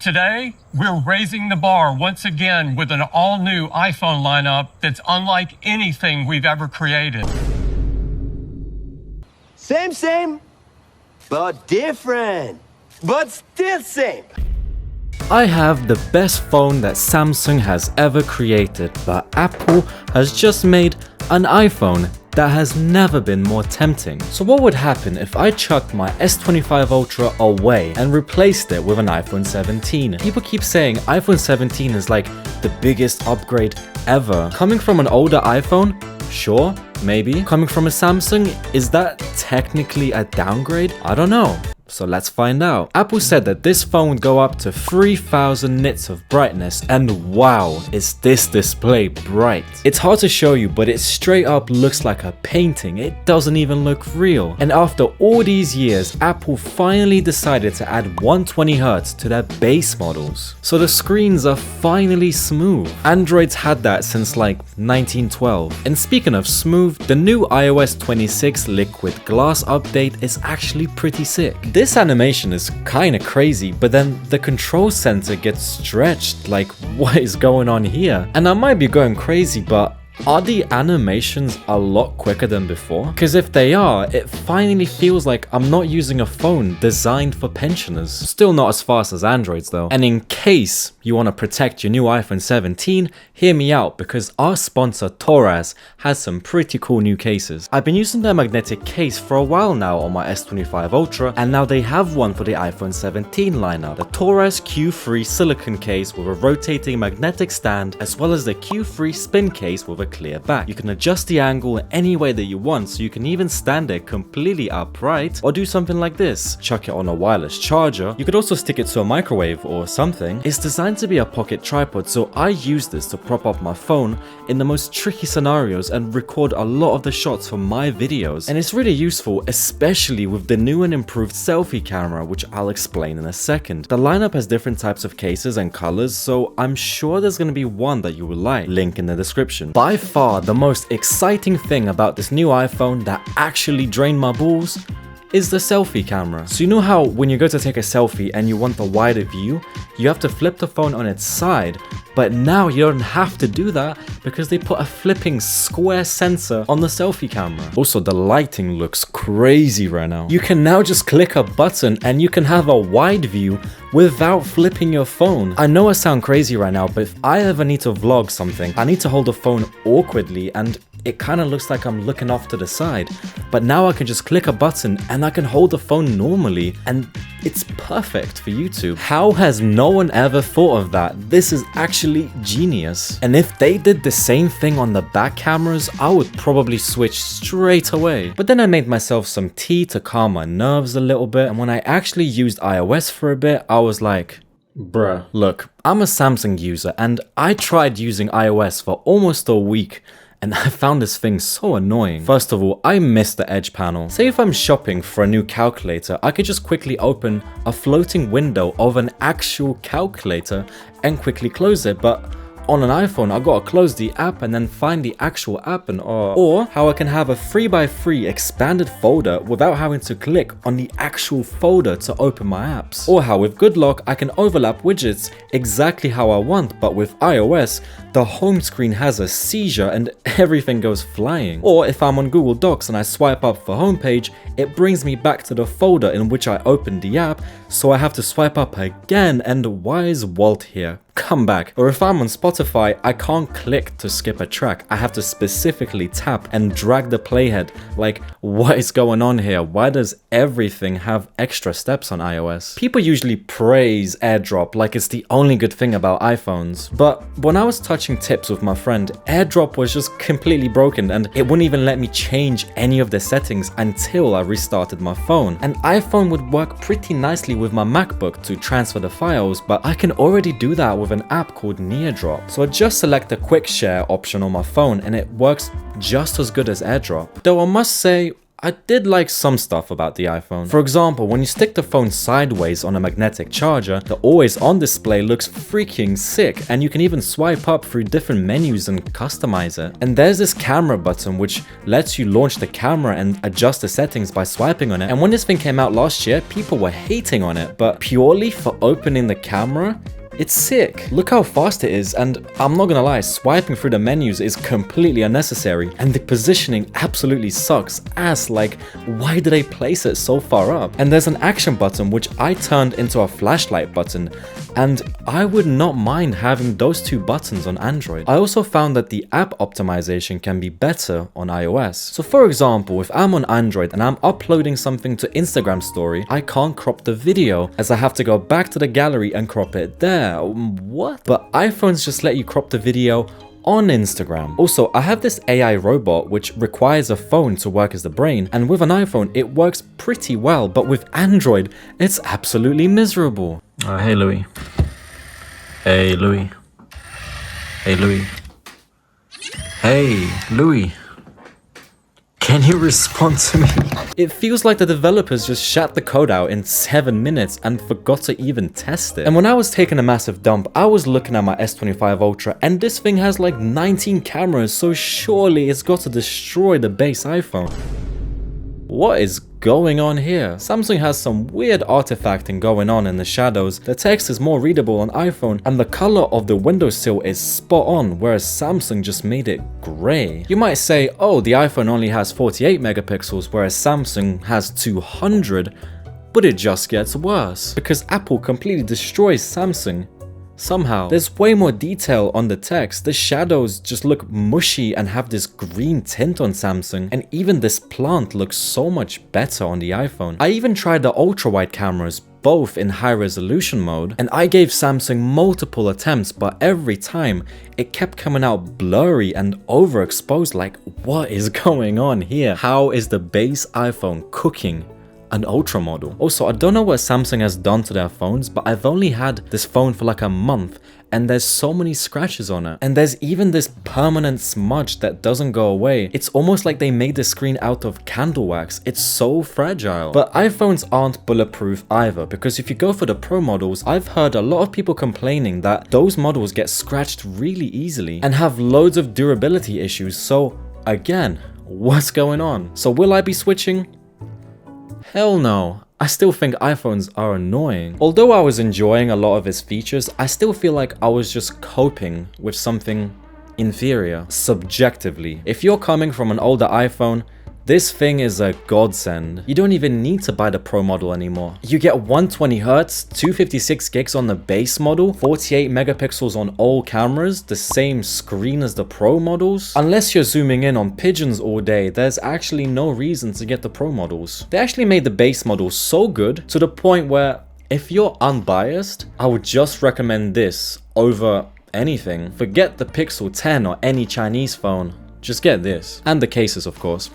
Today, we're raising the bar once again with an all-new iPhone lineup that's unlike anything we've ever created. Same, but different, but still same. I have the best phone that Samsung has ever created, but Apple has just made an iPhone that has never been more tempting. So what would happen if I chucked my S25 Ultra away and replaced it with an iPhone 17? People keep saying iPhone 17 is like the biggest upgrade ever. Coming from an older iPhone? Sure, maybe. Coming from a Samsung, is that technically a downgrade? I don't know. So let's find out. Apple said that this phone would go up to 3000 nits of brightness, and wow, is this display bright. It's hard to show you, but it straight up looks like a painting. It doesn't even look real. And after all these years, Apple finally decided to add 120Hz to their base models. So the screens are finally smooth. Android's had that since like 1912. And speaking of smooth, the new iOS 26 liquid glass update is actually pretty sick. This animation is kinda crazy, but then the control center gets stretched. Like, what is going on here? And I might be going crazy, but are the animations a lot quicker than before? Because if they are, it finally feels like I'm not using a phone designed for pensioners. Still not as fast as Androids though. And in case you want to protect your new iPhone 17, hear me out, because our sponsor Torras has some pretty cool new cases. I've been using their magnetic case for a while now on my S25 Ultra, and now they have one for the iPhone 17 lineup. The Torras Q3 silicone case with a rotating magnetic stand, as well as the Q3 spin case with a clear back. You can adjust the angle any way that you want, so you can even stand it completely upright or do something like this. Chuck it on a wireless charger. You could also stick it to a microwave or something. It's designed to be a pocket tripod, so I use this to prop up my phone in the most tricky scenarios and record a lot of the shots for my videos. And it's really useful, especially with the new and improved selfie camera, which I'll explain in a second. The lineup has different types of cases and colors, so I'm sure there's going to be one that you will like. Link in the description. By far the most exciting thing about this new iPhone that actually drained my balls is the selfie camera. So you know how when you go to take a selfie and you want the wider view, you have to flip the phone on its side, but now you don't have to do that because they put a flipping square sensor on the selfie camera. Also, the lighting looks crazy right now. You can now just click a button and you can have a wide view without flipping your phone. I know I sound crazy right now, but if I ever need to vlog something, I need to hold the phone awkwardly and it kind of looks like I'm looking off to the side. But now I can just click a button and I can hold the phone normally, and it's perfect for YouTube. How has no one ever thought of that? This is actually genius. And if they did the same thing on the back cameras, I would probably switch straight away. But then I made myself some tea to calm my nerves a little bit, and when I actually used iOS for a bit, I was like, bruh. Look, I'm a Samsung user and I tried using iOS for almost a week, and I found this thing so annoying. First of all, I miss the edge panel. Say if I'm shopping for a new calculator, I could just quickly open a floating window of an actual calculator and quickly close it, but on an iPhone, I gotta close the app and then find the actual app, and or how I can have a 3x3 expanded folder without having to click on the actual folder to open my apps. Or how with Good Lock, I can overlap widgets exactly how I want, but with iOS, the home screen has a seizure and everything goes flying. Or if I'm on Google Docs and I swipe up for homepage, it brings me back to the folder in which I opened the app, so I have to swipe up again, and why is Walt here? Come back. Or if I'm on Spotify, I can't click to skip a track. I have to specifically tap and drag the playhead. Like, what is going on here? Why does everything have extra steps on iOS? People usually praise AirDrop like it's the only good thing about iPhones. But when I was touching tips with my friend, AirDrop was just completely broken and it wouldn't even let me change any of the settings until I restarted my phone. And iPhone would work pretty nicely with my MacBook to transfer the files, but I can already do that with an app called NearDrop. So I just select the quick share option on my phone and it works just as good as AirDrop. Though I must say, I did like some stuff about the iPhone. For example, when you stick the phone sideways on a magnetic charger, the always on display looks freaking sick, and you can even swipe up through different menus and customize it. And there's this camera button which lets you launch the camera and adjust the settings by swiping on it. And when this thing came out last year, people were hating on it, but purely for opening the camera, it's sick. Look how fast it is, and I'm not gonna lie, swiping through the menus is completely unnecessary, and the positioning absolutely sucks ass. Like, why do they place it so far up? And there's an action button which I turned into a flashlight button, and I would not mind having those two buttons on Android. I also found that the app optimization can be better on iOS. So for example, if I'm on Android and I'm uploading something to Instagram story, I can't crop the video as I have to go back to the gallery and crop it there. What? But iPhones just let you crop the video on Instagram. Also, I have this AI robot which requires a phone to work as the brain, and with an iPhone it works pretty well, but with Android it's absolutely miserable. Hey Louis. Hey Louis. Hey Louis. Hey Louis. Can you respond to me? It feels like the developers just shat the code out in 7 minutes and forgot to even test it. And when I was taking a massive dump, I was looking at my S25 Ultra, and this thing has like 19 cameras, so surely it's got to destroy the base iPhone. What is going on here? Samsung has some weird artifacting going on in the shadows, the text is more readable on iPhone, and the color of the windowsill is spot on, whereas Samsung just made it grey. You might say, oh, the iPhone only has 48 megapixels, whereas Samsung has 200, but it just gets worse, because Apple completely destroys Samsung. Somehow, there's way more detail on the text. The shadows just look mushy and have this green tint on Samsung, and even this plant looks so much better on the iPhone. I even tried the ultra-wide cameras, both in high resolution mode, and I gave Samsung multiple attempts, but every time it kept coming out blurry and overexposed. Like, what is going on here? How is the base iPhone cooking an Ultra model? Also, I don't know what Samsung has done to their phones, but I've only had this phone for like a month and there's so many scratches on it. And there's even this permanent smudge that doesn't go away. It's almost like they made the screen out of candle wax. It's so fragile. But iPhones aren't bulletproof either, because if you go for the Pro models, I've heard a lot of people complaining that those models get scratched really easily and have loads of durability issues. So again, what's going on? So will I be switching? Hell no. I still think iPhones are annoying. Although I was enjoying a lot of its features, I still feel like I was just coping with something inferior, subjectively. If you're coming from an older iPhone, this thing is a godsend. You don't even need to buy the Pro model anymore. You get 120Hz, 256 gigs on the base model, 48 megapixels on all cameras, the same screen as the Pro models. Unless you're zooming in on pigeons all day, there's actually no reason to get the Pro models. They actually made the base model so good to the point where if you're unbiased, I would just recommend this over anything. Forget the Pixel 10 or any Chinese phone. Just get this. And the cases, of course.